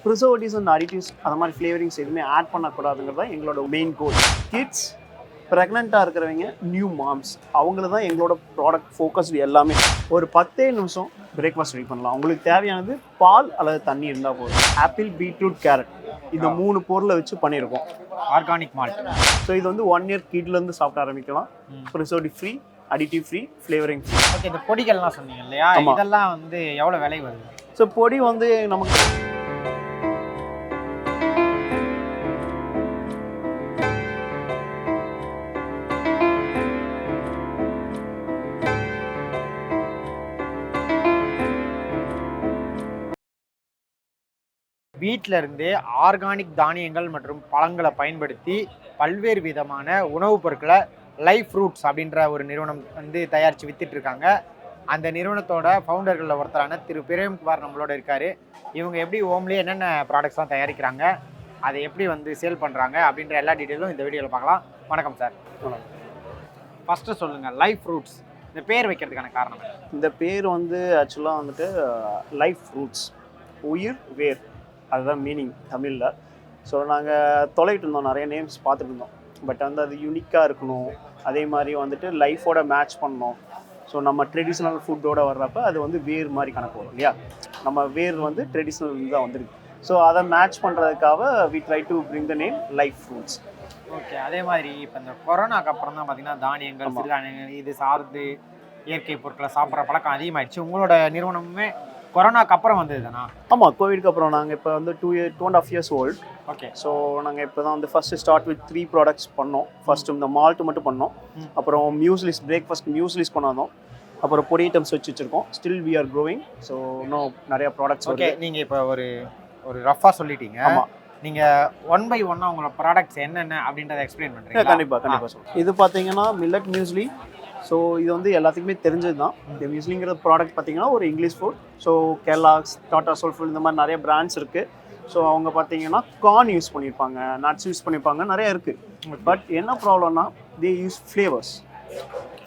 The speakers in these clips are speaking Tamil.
ப்ரிசர்வேட்டிவ்ஸ் அண்ட் அடிட்டிவ்ஸ் அந்த மாதிரி ஃப்ளேவரிங்ஸ் எதுவுமே ஆட் பண்ணக்கூடாதுங்கிறது தான் எங்களோட மெயின் கோல். கிட்ஸ், ப்ரெக்னெண்ட்டாக இருக்கிறவங்க, நியூ மாம்ஸ், அவங்கள தான் எங்களோட ப்ராடக்ட் ஃபோக்கஸ்டு எல்லாமே. ஒரு 10 நிமிஷம் பிரேக்ஃபாஸ்ட் ரெடி பண்ணலாம். உங்களுக்கு தேவையானது பால் அல்லது தண்ணி இருந்தால் போதும். ஆப்பிள், பீட்ரூட், கேரட் இந்த 3 பொருளை வச்சு பண்ணியிருக்கோம். Organic malt. ஸோ இது வந்து 1 இயர் கிட்லேருந்து சாப்பிட ஆரம்பிக்கலாம். Preservative free, additive free, flavouring free. Okay, இந்த பொடிகள்லாம் சொன்னீங்க இல்லையா, இதெல்லாம் வந்து எவ்வளோ விலை வருது? ஸோ பொடி வந்து நமக்கு வீட்டில் இருந்தே ஆர்கானிக் தானியங்கள் மற்றும் பழங்களை பயன்படுத்தி பல்வேறு விதமான உணவுப் பொருட்களை லைஃப் ஃப்ரூட்ஸ் அப்படின்ற ஒரு நிறுவனம் வந்து தயாரித்து வித்துட்டு இருக்காங்க. அந்த நிறுவனத்தோட ஃபவுண்டர்களில் ஒருத்தரான திரு பிரேம்குமார் நம்மளோட இருக்கார். இவங்க எப்படி ஹோம்லேயே என்னென்ன ப்ராடக்ட்ஸ்லாம் தயாரிக்கிறாங்க, அதை எப்படி வந்து சேல் பண்ணுறாங்க அப்படின்ற எல்லா டீட்டெயிலும் இந்த வீடியோவில் பார்க்கலாம். வணக்கம் சார். ஃபஸ்ட்டு சொல்லுங்கள், லைஃப் ஃப்ரூட்ஸ் இந்த பேர் வைக்கிறதுக்கான காரணம்? இந்த பேர் வந்து ஆக்சுவலாக வந்துட்டு லைஃப் ஃப்ரூட்ஸ், உயிர் வேர், அதுதான் மீனிங் தமிழில். ஸோ நாங்கள் தொலைகிட்டு இருந்தோம், நிறைய நேம்ஸ் பார்த்துட்டு இருந்தோம். பட் வந்து அது யூனிக்காக இருக்கணும், அதே மாதிரி வந்துட்டு லைஃபோட மேட்ச் பண்ணணும். ஸோ நம்ம ட்ரெடிஷ்னல் ஃபுட்டோடு வர்றப்போ அது வந்து வேர் மாதிரி கணக்கு வரும் இல்லையா. நம்ம வேர் வந்து ட்ரெடிஷ்னல் தான் வந்துருக்கு. ஸோ அதை மேட்ச் பண்ணுறதுக்காக we try to bring the name life fruits. Okay, அதே மாதிரி இப்போ இந்த கொரோனாக்கு அப்புறம் தான் பார்த்தீங்கன்னா தானியங்கள், சிறுதானியங்கள் இது சார்ந்து இயற்கை பொருட்களை சாப்பிட்ற பழக்கம் அதிகமாகிடுச்சு. உங்களோட நிறுவனமுமே கொரோனாக்கு அப்புறம் வந்தது தானா? ஆமாம், கோவிட்க்கு அப்புறம் நாங்கள் இப்போ வந்து 2.5 years old. ஓகே. ஸோ நாங்கள் இப்போ தான் வந்து ஃபஸ்ட்டு ஸ்டார்ட் வித் 3 ப்ராடக்ட்ஸ் பண்ணோம். ஃபஸ்ட்டு இந்த மால்ட்டு மட்டும் பண்ணோம், அப்புறம் மியூஸ்லிஸ், பிரேக்ஃபாஸ்ட் மியூஸ்லிஸ் கொண்டாந்தோம், அப்புறம் பொடி ஐட்டம்ஸ் வச்சுருக்கோம். Still we are growing. So இன்னும் நிறையா ப்ராடக்ட்ஸ். ஓகே, நீங்கள் இப்போ ஒரு ரஃபாக சொல்லிட்டீங்க. ஆமாம், நீங்கள் 1 by 1 உங்களோட ப்ராடக்ட்ஸ் என்னென்ன அப்படின்றத எக்ஸ்பிளைன் பண்ணுறீங்க? கண்டிப்பாக சொல்லுங்கள். இது பார்த்தீங்கன்னா மில்லட் மியூஸ்லி. ஸோ இது வந்து எல்லாத்துக்குமே தெரிஞ்சது தான். இந்த மியூஸ்லிங்கிற ப்ராடக்ட் பார்த்தீங்கன்னா ஒரு English food. So Kellogg's, tata soulful இந்த மாதிரி நிறைய பிராண்ட்ஸ் இருக்குது. ஸோ அவங்க பார்த்தீங்கன்னா கார்ன் யூஸ் பண்ணியிருப்பாங்க, நட்ஸ் யூஸ் பண்ணியிருப்பாங்க, நிறைய இருக்குது. பட் என்ன ப்ராப்ளம்னா தே யூஸ்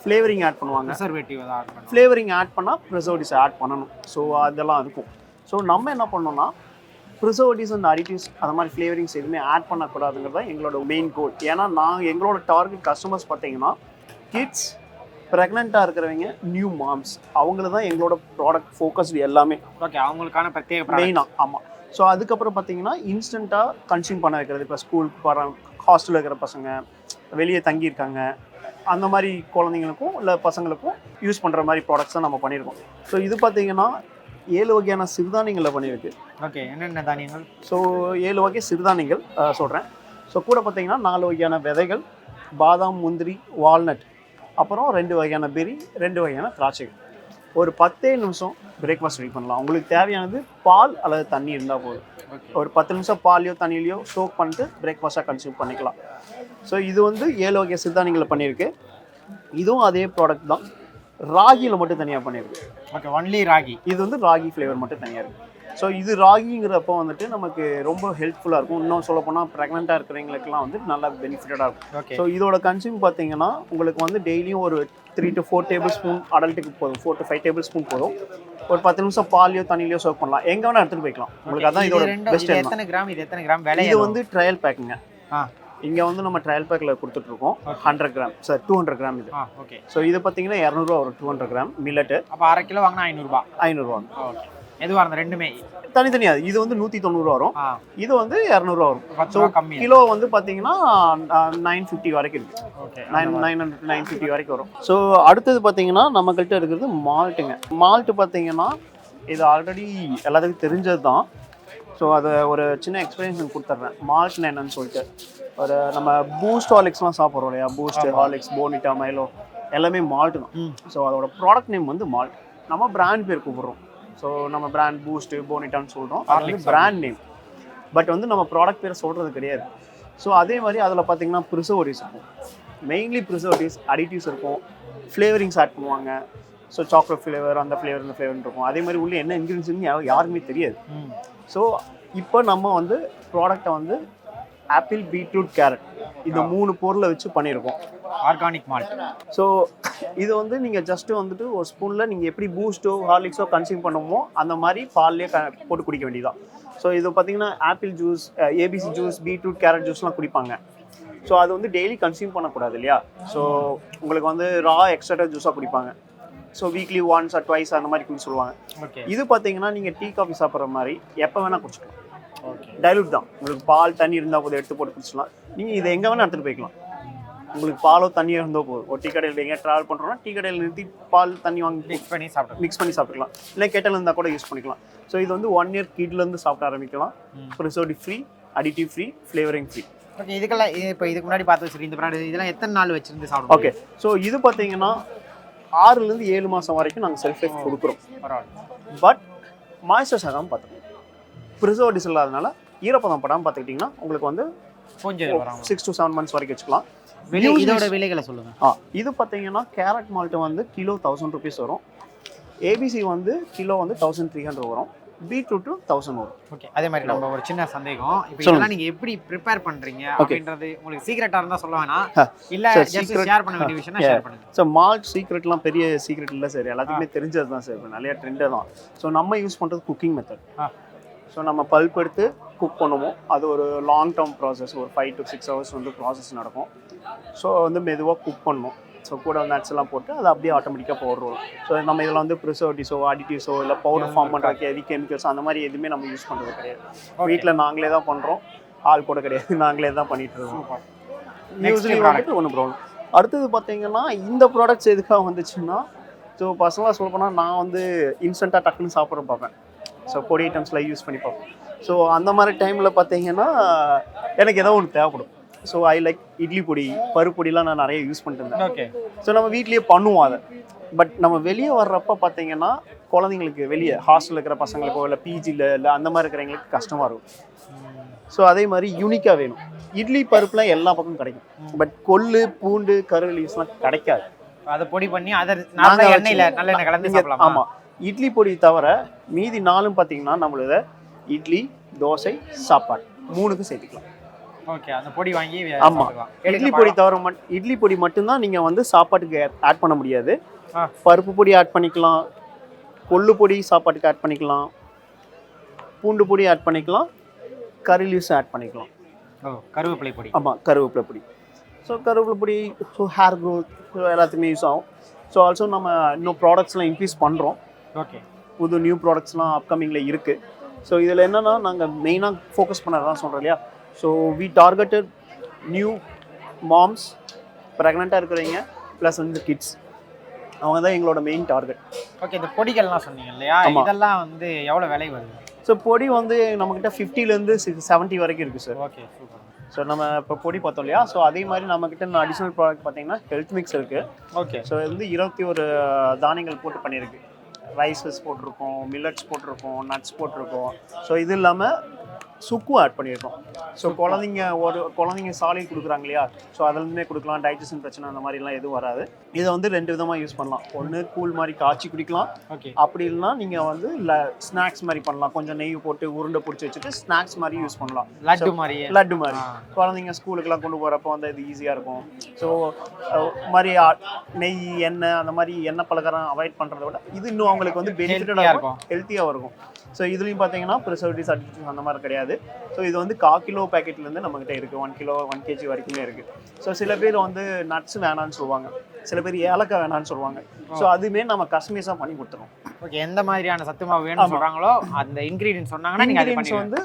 ஃப்ளேவரிங் ஆட் பண்ணுவாங்க. ஃப்ளேவரிங் ஆட் பண்ணால் ப்ரிசர்வேட்டிவ்ஸ் ஆட் பண்ணணும். ஸோ அதெல்லாம் இருக்கும். ஸோ நம்ம என்ன பண்ணோம்னா ப்ரிசர்வேட்டிவ்ஸ் அண்ட் அடிட்டிவ்ஸ் அந்த மாதிரி ஃப்ளேவரிங்ஸ் எதுவுமே ஆட் பண்ணக்கூடாதுங்கிறது தான் எங்களோட மெயின் கோல். ஏன்னா எங்களோட டார்கெட் கஸ்டமர்ஸ் பார்த்தீங்கன்னா கிட்ஸ், ப்ரெக்னெண்ட்டாக இருக்கிறவங்க, நியூ மாம்ஸ், அவங்கள தான் எங்களோட ப்ராடக்ட் ஃபோக்கஸ்டு எல்லாமே. ஓகே, அவங்களுக்கான பிரத்யேக மெயினாக. ஆமாம். ஸோ அதுக்கப்புறம் பார்த்தீங்கன்னா இன்ஸ்டண்ட்டாக கன்சியூம் பண்ண வைக்கிறது. இப்போ ஸ்கூலுக்கு போகிற, ஹாஸ்டலில் இருக்கிற பசங்க, வெளியே தங்கியிருக்காங்க, அந்த மாதிரி குழந்தைங்களுக்கும் இல்லை பசங்களுக்கும் யூஸ் பண்ணுற மாதிரி ப்ராடக்ட்ஸ் தான் நம்ம பண்ணியிருக்கோம். ஸோ இது பார்த்தீங்கன்னா 7 வகையான சிறுதானியங்களில் பண்ணியிருக்கு. ஓகே, என்னென்ன தானியங்கள்? ஸோ 7 வகை சிறுதானியங்கள் சொல்கிறேன். ஸோ கூட பார்த்தீங்கன்னா 4 வகையான விதைகள், பாதாம், முந்திரி, வால்நட், அப்புறம் 2 வகையான பெரி, 2 வகையான திராட்சைகள். ஒரு 10 நிமிஷம் பிரேக்ஃபாஸ்ட் ரெடி பண்ணலாம். உங்களுக்கு தேவையானது பால் அல்லது தண்ணி இருந்தால் போதும். ஒரு 10 நிமிஷம் பாலையோ தண்ணியிலையோ சோக் பண்ணிட்டு பிரேக்ஃபாஸ்ட்டாக கன்சியூம் பண்ணிக்கலாம். ஸோ இது வந்து 7 வகை சிறுதானியங்களை பண்ணியிருக்கு. இதுவும் அதே ப்ராடக்ட் தான், ராகியில் மட்டும் தனியாக பண்ணியிருக்கு. Okay, only ragi. இது வந்து ராகி ஃப்ளேவர் மட்டும் தனியாக இருக்குது. ஸோ இது ராகிங்கிறப்போ வந்துட்டு நமக்கு ரொம்ப ஹெல்ப்ஃபுல்லாக இருக்கும். இன்னும் சொல்லப்போனால் ப்ரெக்னெண்ட்டாக இருக்கிறவங்களுக்குலாம் வந்து நல்லா பெனிஃபிட்டடாக இருக்கும். ஓகே. ஸோ இதோட கன்சியூம் பார்த்தீங்கன்னா உங்களுக்கு வந்து டெய்லியும் ஒரு 3 to 4 டேபிள் ஸ்பூன் அடல்ட்டுக்கு போதும். 4 to 5 டேபிள் ஸ்பூன் போதும். ஒரு 10 நிமிஷம் பாலையோ தண்ணிலையோ சர்வ் பண்ணலாம். எங்கே வேணால் எடுத்துகிட்டு போய்க்கலாம். உங்களுக்கு அதான் இதோட பெஸ்ட். எத்தனை கிராம் விலை? இது வந்து ட்ரையல் பேக்குங்க. இங்கே வந்து நம்ம ட்ரையல் பேக்கில் கொடுத்துட்ருக்கோம். 100 கிராம் சார், 200 கிராம் இது. ஓகே. ஸோ இது பார்த்தீங்கன்னா 200 ஒரு 200 கிராம் மில்லட்டு. அப்போ அரை கிலோ வாங்கினா 500 500. ஓகே, எதுவாக இருந்தால் ரெண்டுமே தனித்தனியாக. இது வந்து 190 வரும், இது வந்து 200 வரும். ஸோ கிலோ வந்து பார்த்தீங்கன்னா 950 வரைக்கும் இருக்குது. ஓகே, 900 950 வரைக்கும் வரும். ஸோ அடுத்தது பார்த்தீங்கன்னா நம்மக்கிட்ட இருக்கிறது மால்ட்டுங்க. மால்ட்டு பார்த்தீங்கன்னா இது ஆல்ரெடி எல்லாத்துக்கும் தெரிஞ்சது தான். ஸோ அதை ஒரு சின்ன எக்ஸ்பீரியன்ஸ் கொடுத்துட்றேன். மால்ட்னா என்னன்னு சொல்லிட்டு, ஒரு நம்ம பூஸ்ட் ஹார்லிக்ஸ்லாம் சாப்பிட்றோம் இல்லையா, பூஸ்ட், ஹார்லிக்ஸ், போர்னிட்டா, மைலோ எல்லாமே மால்ட்டு தான். ஸோ அதோட ப்ராடக்ட் நேம் வந்து மால்ட். நம்ம பிராண்ட் பேர் கூப்பிட்றோம். ஸோ நம்ம பிராண்ட் பூஸ்ட்டு, போர்னிட்டான்னு சொல்கிறோம், அது வந்து பிராண்ட் நேம். பட் வந்து நம்ம ப்ராடக்ட் பேரை சொல்கிறது கிடையாது. ஸோ அதே மாதிரி அதில் பார்த்தீங்கன்னா ப்ரிசர்வேட்டிவ்ஸ் இருக்கும். மெயின்லி ப்ரிசர்வேட்டிவ்ஸ், அடிட்டிவ்ஸ் இருக்கும், ஃப்ளேவரிங்ஸ் ஆட் பண்ணுவாங்க. ஸோ சாக்லேட் ஃப்ளேவர், அந்த ஃப்ளேவர், இந்த ஃப்ளேவர்னு இருக்கும். அதே மாதிரி உள்ளே என்ன இன்க்ரீடியன்ட்ஸ்னு யாருக்குமே தெரியாது. ஸோ இப்போ நம்ம வந்து ப்ராடக்டை வந்து ஆப்பிள், பீட்ரூட், கேரட் இந்த 3 பொருளை வச்சு பண்ணியிருக்கோம். Organic malt. ஸோ இது வந்து நீங்கள் ஜஸ்ட்டு வந்துட்டு ஒரு ஸ்பூனில் நீங்கள் எப்படி பூஸ்ட்டோ ஹார்லிக்ஸோ கன்சியூம் பண்ணுமோ அந்த மாதிரி பால்லேயே போட்டு குடிக்க வேண்டியதான். ஸோ இது பார்த்தீங்கன்னா apple juice, ABC juice, beetroot, carrot ஜூஸ்லாம் குடிப்பாங்க. ஸோ அது வந்து டெய்லி கன்சியூம் பண்ணக்கூடாது இல்லையா? ஸோ உங்களுக்கு வந்து ரா எக்ஸ்ட்ரா ஜூஸாக குடிப்பாங்க. So weekly once R twice அந்த மாதிரி குடிச்சு சொல்லுவாங்க. இது பார்த்தீங்கன்னா நீங்கள் டீ காஃபி சாப்பிட்ற மாதிரி எப்போ வேணால் குடிச்சிக்கலாம். டைலூட் தான். உங்களுக்கு பால் தண்ணி இருந்தால் போதும் எடுத்து போட்டு குடிச்சிடலாம். நீங்கள் இதை எங்கே வேணால் எடுத்துகிட்டு போய்க்கலாம். உங்களுக்கு பாலோ தண்ணியோ இருந்தால் போதும். ஒரு டீ கடையில் எங்கே ட்ராவல் பண்ணுறோன்னா டீ கடையில் நிறுத்தி பால் தண்ணி வாங்கி மிக்ஸ் பண்ணி சாப்பிட்டுக்கலாம். இல்லை கேட்டல் இருந்தால் கூட யூஸ் பண்ணிக்கலாம். ஸோ இது வந்து 1 year கிட்லேருந்து சாப்பிட ஆரம்பிக்கலாம். Preservative free, additive free, flavouring free. Okay, இதுக்கெல்லாம் இப்போ இதுக்கு முன்னாடி பார்த்து வச்சுருக்கீங்க இந்த பிராண்ட், இதெல்லாம் எத்தனை நாள் வச்சிருந்து சாப்பிடுவோம்? ஓகே, ஸோ இது பார்த்தீங்கன்னா 6 to 7 மாதம் வரைக்கும் நாங்கள் செல்ஃப் லைஃப் கொடுக்குறோம். பட் மாய்ஸ்சரைஸ் ஆகாமல் பார்த்துக்கணும். ப்ரிசர்வேட்டிவ்ஸ் இல்லாதனால ஈரப்பதம் படாமல் பார்த்துக்கிட்டிங்கன்னா உங்களுக்கு வந்து கொஞ்சம் 6 to 7 months வரைக்கும் வச்சுக்கலாம். இதோட விலைகளை சொல்லுங்கள். இது பார்த்தீங்கன்னா கேரட் மால்ட்டு வந்து கிலோ 1000 rupees வரும். ஏபிசி வந்து கிலோ வந்து 1300 வரும். பீட்ரூட் 1000 வரும். ஓகே, அதே மாதிரி நம்ம ஒரு சின்ன சந்தேகம், இப்போ இதெல்லாம் நீங்கள் எப்படி ப்ரிப்பேர் பண்ணுறீங்க அப்படின்றது உங்களுக்கு சீக்ரெட்டாக இருந்தால் சொல்ல வேணாம், இல்லை ஜஸ்ட் ஷேர் பண்ண வேண்டிய விஷயம்னா ஷேர் பண்ணுங்க. ஸோ மால்ட் சீக்ரெட்லாம் பெரிய சீக்ரெட் இல்லை சார், எல்லாத்துக்குமே தெரிஞ்சது தான் சார். நிறைய ட்ரெண்டு தான். ஸோ நம்ம யூஸ் பண்ணுறது குக்கிங் மெத்தட். ஸோ நம்ம பல்ப் எடுத்து குக் பண்ணுவோம். அது ஒரு லாங் டேர்ம் ப்ராசஸ், ஒரு 5 to 6 hours வந்து ப்ராசஸ் நடக்கும். ஸோ வந்து மெதுவாக குக் பண்ணணும். ஸோ கூட நட்ஸ் எல்லாம் போட்டு அது அப்படியே ஆட்டோமேட்டிக்காக பவுடர் வரும். ஸோ நம்ம இதில் வந்து ப்ரிசர்வேட்டிவ்ஸோ அடிட்டிவ்ஸோ இல்லை பவுடர் ஃபார்ம் பண்ணுறதுக்கு எது கெமிக்கல்ஸோ அந்த மாதிரி எதுவுமே நம்ம யூஸ் பண்ணுறது கிடையாது. வீட்டில் நாங்களே தான் பண்ணுறோம், ஆள் கூட கிடையாது, நாங்களே தான் பண்ணிட்டு இருக்கோம். யூஸ்வலி வந்துட்டு ஒன்றும் ப்ராப்ளம். அடுத்தது பார்த்தீங்கன்னா இந்த ப்ராடக்ட்ஸ் எதுக்காக வந்துச்சுன்னா, ஸோ பர்சனலாக சொல்ல போனால் நான் வந்து இன்ஸ்டண்ட்டாக டக்குன்னு சாப்பிட்ற பார்ப்பேன். ஸோ பொடி ஐட்டம்ஸ்லாம் யூஸ் பண்ணி பார்ப்பேன். ஸோ அந்த மாதிரி டைமில் பார்த்தீங்கன்னா எனக்கு ஏதோ ஒன்று தேவைப்படும். ஸோ ஐ லைக் இட்லி பொடி, பருப்பு பொடிலாம் நான் நிறைய யூஸ் பண்ணிட்டு இருந்தேன். ஓகே, ஸோ நம்ம வீட்லேயே பண்ணுவோம் அதை. பட் நம்ம வெளியே வர்றப்ப பார்த்தீங்கன்னா குழந்தைங்களுக்கு வெளியே ஹாஸ்டலில் இருக்கிற பசங்களுக்கோ இல்லை பிஜியில் இல்லை அந்த மாதிரி இருக்கிறவங்களுக்கு கஷ்டமாக இருக்கும். ஸோ அதே மாதிரி யூனிக்காக வேணும். இட்லி பருப்புலாம் எல்லா பக்கமும் கிடைக்கும். பட் கொள்ளு, பூண்டு, கருவேலீஸ்லாம் கிடைக்காது. அதை பொடி பண்ணி அதை எண்ணெயில் நல்லெண்ணெய் கலந்து சாப்பிடலாம். ஆமாம், இட்லி பொடி தவிர மீதி 4 பார்த்தீங்கன்னா நம்மளோட இட்லி, தோசை, சாப்பாடு 3க்கும் சேர்த்துக்கலாம். ஓகே, அந்த பொடி வாங்கி. ஆமாம், இட்லி பொடி தவிர இட்லி பொடி மட்டும்தான் நீங்கள் வந்து சாப்பாட்டுக்கு ஆட் பண்ண முடியாது. பருப்பு பொடி ஆட் பண்ணிக்கலாம், கொள்ளு பொடி சாப்பாட்டுக்கு ஆட் பண்ணிக்கலாம், பூண்டு பொடி ஆட் பண்ணிக்கலாம், கறி லீவ்ஸ் ஆட் பண்ணிக்கலாம். கருவேப்பிலை பொடி. ஆமாம், கருவேப்பிலை பொடி. ஸோ கருவேப்பிலை பொடி ஸோ ஹேர் க்ரோத் எல்லாத்துக்குமே யூஸ் ஆகும். ஸோ ஆல்சோ நம்ம இன்னும் ப்ராடக்ட்ஸ்லாம் இன்க்ரீஸ் பண்ணுறோம். ஓகே, புது நியூ ப்ராடக்ட்ஸ்லாம் அப்கமிங்கில் இருக்குது. ஸோ இதில் என்னென்னா நாங்கள் மெயினாக ஃபோக்கஸ் பண்ணதான் சொல்கிறோம் இல்லையா. So we targeted new moms, ப்ரெக்னெண்ட்டாக இருக்கிறவங்க ப்ளஸ் வந்து கிட்ஸ், அவங்க தான் எங்களோட மெயின் டார்கெட். ஓகே, இந்த பொடிகள்லாம் சொன்னீங்க இல்லையா, இதெல்லாம் வந்து எவ்வளோ விலை வருது? ஸோ பொடி வந்து நம்மக்கிட்ட 50 to 70 வரைக்கும் இருக்குது சார். Okay, super. ஸோ நம்ம இப்போ பொடி பார்த்தோம் இல்லையா, ஸோ அதே மாதிரி நம்மக்கிட்ட அடிஷ்னல் ப்ராடக்ட் பார்த்தீங்கன்னா ஹெல்த் மிக்ஸ் இருக்குது. ஓகே, ஸோ இது வந்து 21 தானியங்கள் போட்டு பண்ணியிருக்கு. ரைஸஸ் போட்டிருக்கோம், மில்லட்ஸ் போட்டிருக்கோம், நட்ஸ் போட்டிருக்கோம். ஸோ இது இல்லாமல் சுக்கும் ஆட் பண்ணியிருக்கோம். ஸோ குழந்தைங்க சாலிட் கொடுக்குறாங்க இல்லையா, ஸோ அதுலேருந்துமே கொடுக்கலாம். டைஜஷன் பிரச்சனை அந்த மாதிரிலாம் எதுவும் வராது. இதை வந்து 2 விதமாக யூஸ் பண்ணலாம். ஒன்று கூல் மாதிரி காய்ச்சி குடிக்கலாம். ஓகே, அப்படி இல்லைனா நீங்கள் வந்து ஸ்நாக்ஸ் மாதிரி பண்ணலாம். கொஞ்சம் நெய் போட்டு உருண்டை பிடிச்சி வச்சுட்டு ஸ்நாக்ஸ் மாதிரி யூஸ் பண்ணலாம். லட்டு மாதிரி குழந்தைங்க ஸ்கூலுக்குலாம் கொண்டு போகிறப்போ வந்து இது ஈஸியாக இருக்கும். ஸோ மாதிரி நெய், எண்ணெய் அந்த மாதிரி எண்ணெய் பலகாரம் அவாய்ட் பண்ணுறத விட இது இன்னும் அவங்களுக்கு வந்து பெனிஃபிட்டடாக இருக்கும், ஹெல்த்தியாக இருக்கும். ஸோ இதுலேயும் பார்த்தீங்கன்னா ப்ரிசர்வேட்டிவ்ஸ், அடிட்டிவ்ஸ் அந்த மாதிரி கிடையாது. ஸோ இது வந்து 1/4 கிலோ பேக்கெட்லேருந்து நம்மகிட்ட இருக்குது. 1 கிலோ 1 kg வரைக்குமே இருக்குது. ஸோ சில பேர் வந்து நட்ஸ் வேணான்னு சொல்லுவாங்க, சில பேர் ஏலக்காய் வேணான்னு சொல்லுவாங்க. ஸோ அதுவுமே நம்ம கஸ்டமைஸாக பண்ணி கொடுத்துருவோம். ஓகே, எந்த மாதிரியான சத்து மாவு வேணும்னு சொல்கிறாங்களோ அந்த இன்க்ரீடியன்ஸ் சொன்னாங்கன்னா நீங்கள் இன்க்ரீடியன்ஸ் வந்து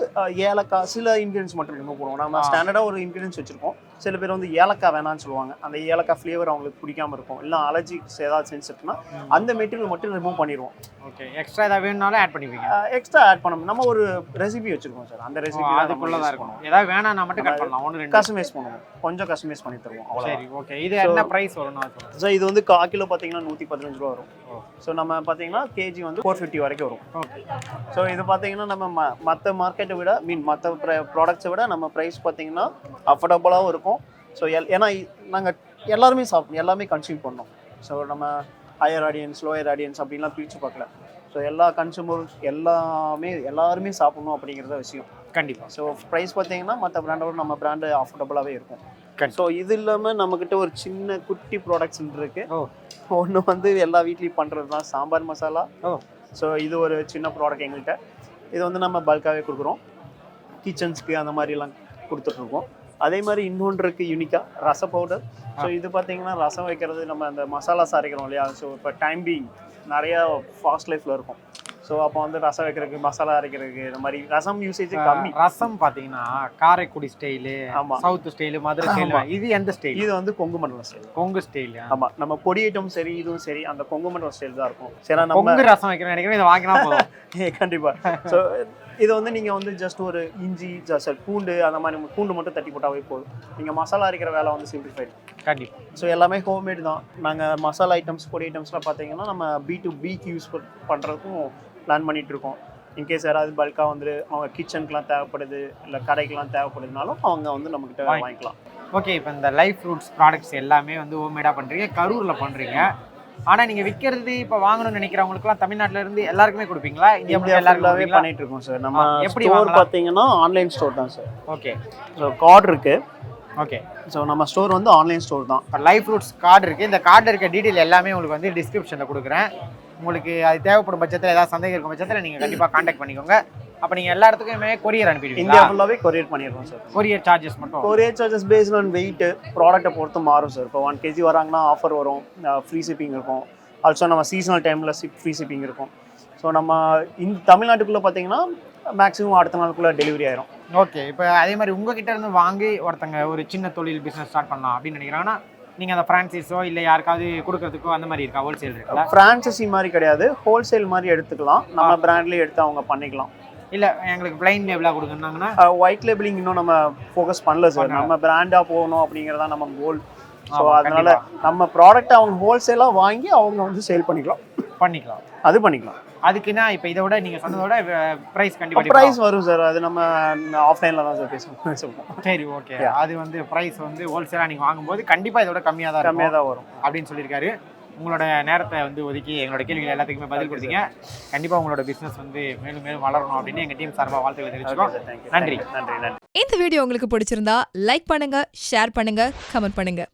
ஏலக்காய், சில இன்க்ரீடியன்ஸ் மட்டும் ரிமூவ் பண்ணுவோம். நம்ம ஸ்டாண்டர்டாக ஒரு இன்க்ரீடியன்ஸ் வச்சுருக்கோம். சில பேர் வந்து ஏலக்காய் வேணான்னு சொல்லுவாங்க, அந்த ஏலக்காய் ஃப்ளேவர் அவங்களுக்கு பிடிக்காம இருக்கும், இல்லை அலர்ஜிக்ஸ் ஏதாவது சென்சிட்டிவ்னா அந்த மெட்டீரியல் மட்டும் ரிமூவ் பண்ணிடுவோம். ஓகே, எக்ஸ்ட்ரா ஏதாவது வேணும்னாலும் ஆட் பண்ணிப்பீங்க? எக்ஸ்ட்ரா ஆட் பண்ணணும். நம்ம ஒரு ரெசிபி வச்சுருக்கோம் சார், அந்த ரெசிபி அதுக்குள்ளே தான் இருக்கும். ஏதாவது வேணாம் நான் மட்டும் கட் பண்ணலாம், 1-2 கஸ்டமைஸ் பண்ணுவோம், கொஞ்சம் கஸ்டமைஸ் பண்ணி தருவோம். சரி, ஓகே. இது என்ன ப்ரைஸ் வரும்? ஸோ இது வந்து 1/4 கிலோ பார்த்தீங்கன்னா 115 ரூபா வரும். ஸோ நம்ம பார்த்தீங்கன்னா கேஜி வந்து 450 வரைக்கும் வரும். ஓகே, ஸோ இது பார்த்தீங்கன்னா நம்ம மற்ற மார்க்கெட்டை விட மற்ற ப்ராடக்ட்ஸை விட நம்ம ப்ரைஸ் பார்த்தீங்கன்னா அஃபோர்டபுளாகவும் இருக்கும். ஸோ ஏன்னா நாங்கள் எல்லாருமே எல்லாமே கன்சியூம் பண்ணோம். ஸோ நம்ம ஹையர் ஆடியன்ஸ், லோயர் ஆடியன்ஸ் அப்படின்லாம் பிரித்து பார்க்கல. ஸோ எல்லா கன்சூமர்ஸ் எல்லாருமே சாப்பிடணும் அப்படிங்கிறத விஷயம். கண்டிப்பாக. ஸோ ப்ரைஸ் பார்த்தீங்கன்னா மற்ற பிராண்டோட நம்ம பிராண்டு அஃபோர்டபுளாகவே இருக்கும். ஸோ இது இல்லாமல் நம்மக்கிட்ட ஒரு சின்ன குட்டி ப்ராடக்ட்ஸ் இருக்குது. ஒன்று வந்து எல்லா வீட்லேயும் பண்ணுறது தான் சாம்பார் மசாலா. ஸோ இது ஒரு சின்ன ப்ராடக்ட் எங்கள்கிட்ட. இது வந்து நம்ம பல்காகவே கொடுக்குறோம், கிச்சன்ஸ்க்கு அந்த மாதிரிலாம் கொடுத்துட்ருக்கோம். அதே மாதிரி இன்னொன்று இருக்குது யூனிக்காக ரச பவுடர். ஸோ இது பார்த்தீங்கன்னா ரசம் வைக்கிறது நம்ம அந்த மசாலாஸ் அரைக்கிறோம் இல்லையா, ஸோ இப்போ டைம் பீங் நிறையா ஃபாஸ்ட் லைஃப்பில் இருக்கும். ஸோ அப்போ வந்து ரசம் வைக்கிறதுக்கு மசாலா அரைக்கிறதுக்கு இந்த மாதிரி ரசம் யூசேஜ் கம்மி. ரசம் பார்த்தீங்கன்னா காரைக்குடி ஸ்டைலு, ஆமாம், சவுத் ஸ்டைலு, மதுரை ஸ்டைலு, இது எந்த ஸ்டைல்? இது வந்து கொங்கு மண்டலம் ஸ்டைல். கொங்கு ஸ்டைல். ஆமாம், நம்ம பொடி ஐட்டம் சரி இதுவும் சரி அந்த கொங்கு மண்டலம் ஸ்டைல் தான் இருக்கும். சரி, நம்ம கொங்கு ரசம் வைக்கிறோம் நினைக்கிறேன், இதை வாங்கினா போதும். கண்டிப்பாக. ஸோ இது வந்து நீங்கள் வந்து ஜஸ்ட் ஒரு இஞ்சி பூண்டு அந்த மாதிரி பூண்டு மட்டும் தட்டி போட்டாவே போதும். நீங்கள் மசாலா அரைக்கிற வேலை வந்து சிம்பிளிஃபைடு. கண்டிப்பாக. ஸோ எல்லாமே ஹோம்மேட் தான். நாங்கள் மசாலா ஐட்டம்ஸ் பொடி ஐட்டம்ஸ்லாம் பார்த்தீங்கன்னா நம்ம B2Bக்கு யூஸ் பண்ணுறதுக்கும் பிளான் பண்ணிகிட்ருக்கோம். இன்கேஸ் யாராவது பல்காக வந்து அவங்க கிச்சனுக்குலாம் தேவைப்படுது இல்லை கடைக்கெலாம் தேவைப்படுதுனாலும் அவங்க வந்து நம்மக்கிட்ட வாங்கிக்கலாம். ஓகே, இப்போ இந்த லைஃப் ஃப்ரூட்ஸ் ப்ராடக்ட்ஸ் எல்லாமே வந்து ஹோம்மேடாக பண்ணுறீங்க, கரூரில் பண்ணுறீங்க. ஆனால் நீங்கள் விற்கிறது இப்போ வாங்கணும்னு நினைக்கிறவங்களுக்குலாம் தமிழ்நாட்டில் இருந்து எல்லாருக்குமே கொடுப்பீங்களா? இந்தியா எல்லாருமே பண்ணிட்டு இருக்கோம் சார். நம்ம எப்படி ஸ்டோர் பார்த்தீங்கன்னா ஆன்லைன் ஸ்டோர் தான் சார். ஓகே. ஸோ கார்டு இருக்குது. ஓகே. ஸோ நம்ம ஸ்டோர் வந்து ஆன்லைன் ஸ்டோர் தான். இப்போ லைஃப் ஃப்ரூட்ஸ் கார்டு இருக்குது. இந்த கார்டில் இருக்க டீட்டெயில் எல்லாமே உங்களுக்கு வந்து டிஸ்கிரிப்ஷனில் கொடுக்குறேன். உங்களுக்கு அது தேவைப்படும் பட்சத்தில் ஏதாவது சந்தேகம் இருக்கும் பட்சத்தில் நீங்கள் கண்டிப்பாக காண்டாக்ட் பண்ணிக்கோங்க. அப்போ நீங்கள் எல்லா இடத்துக்குமே கொரியர் அனுப்பிடுவீங்க? இந்தியா ஃபுல்லாகவே கொரியர் பண்ணிடுவோம் சார். கொரியர் சார்ஜஸ் மட்டும்? Courier charges based on wait ப்ராடக்ட்டை பொறுத்து மாறும் சார். இப்போ 1 kg வராங்கன்னா ஆஃபர் வரும், ஃப்ரீ ஷிப்பிங் இருக்கும். ஆல்சோ நம்ம சீசனல் டைமில் ஃப்ரீ ஷிப்பிங் இருக்கும். ஸோ நம்ம தமிழ்நாட்டுக்குள்ளே பார்த்தீங்கன்னா மேக்ஸிமம் அடுத்த நாளுக்குள்ளே டெலிவரி ஆயிரும். ஓகே. இப்போ அதே மாதிரி உங்ககிட்ட இருந்து வாங்கி ஒருத்தங்க ஒரு சின்ன தொழில் பிஸ்னஸ் ஸ்டார்ட் பண்ணலாம் அப்படின்னு நினைக்கிறாங்கன்னா நீங்கள் அந்த ஃப்ரான்சைஸோ இல்லை யாருக்காவது கொடுக்கறதுக்கோ அந்த மாதிரி இருக்கா? ஹோல்சேல் இருக்கா? ஃப்ரான்சைசி மாதிரி கிடையாது, ஹோல்சேல் மாதிரி எடுத்துக்கலாம். நம்ம பிராண்ட்லேயே எடுத்து அவங்க பண்ணிக்கலாம். இல்லை எங்களுக்கு பிளைன் லேபிளாக கொடுக்குறாங்கன்னா ஒயிட் லேபிளிங் இன்னும் நம்ம ஃபோக்கஸ் பண்ணல சார். நம்ம பிராண்டாக போகணும் அப்படிங்கிறதா நம்ம கோல். ஸோ அதனால நம்ம ப்ராடக்ட் அவங்க ஹோல்சேலாக வாங்கி அவங்க வந்து சேல் பண்ணிக்கலாம். அது பண்ணிக்கலாம். அதுக்குன்னா இப்போ இதை விட நீங்கள் சொன்னதோட ப்ரைஸ் கண்டிப்பாக ப்ரைஸ் வரும் சார். அது நம்ம ஆஃப்லைனில் தான் சார் பேசுவோம். சரி, ஓகே. அது வந்து ப்ரைஸ் வந்து ஹோல்சேலாக நீங்கள் வாங்கும்போது கண்டிப்பாக இதோட கம்மியாக தான் வரும் அப்படின்னு சொல்லியிருக்காரு. உங்களோட நேரத்தை வந்து ஒதுக்கி எங்களோட கேள்விகள் எல்லாத்துக்குமே பதில் கொடுத்தீங்க. கண்டிப்பாக உங்களோட பிஸ்னஸ் வந்து மேலும் மேலும் வளரணும் அப்படின்னு எங்கள் டீம் சார்பாக வாழ்த்துக்களை தெரிவிச்சுக்கோம். நன்றி. இந்த வீடியோ உங்களுக்கு பிடிச்சிருந்தா லைக் பண்ணுங்க, ஷேர் பண்ணுங்க, கமெண்ட் பண்ணுங்க.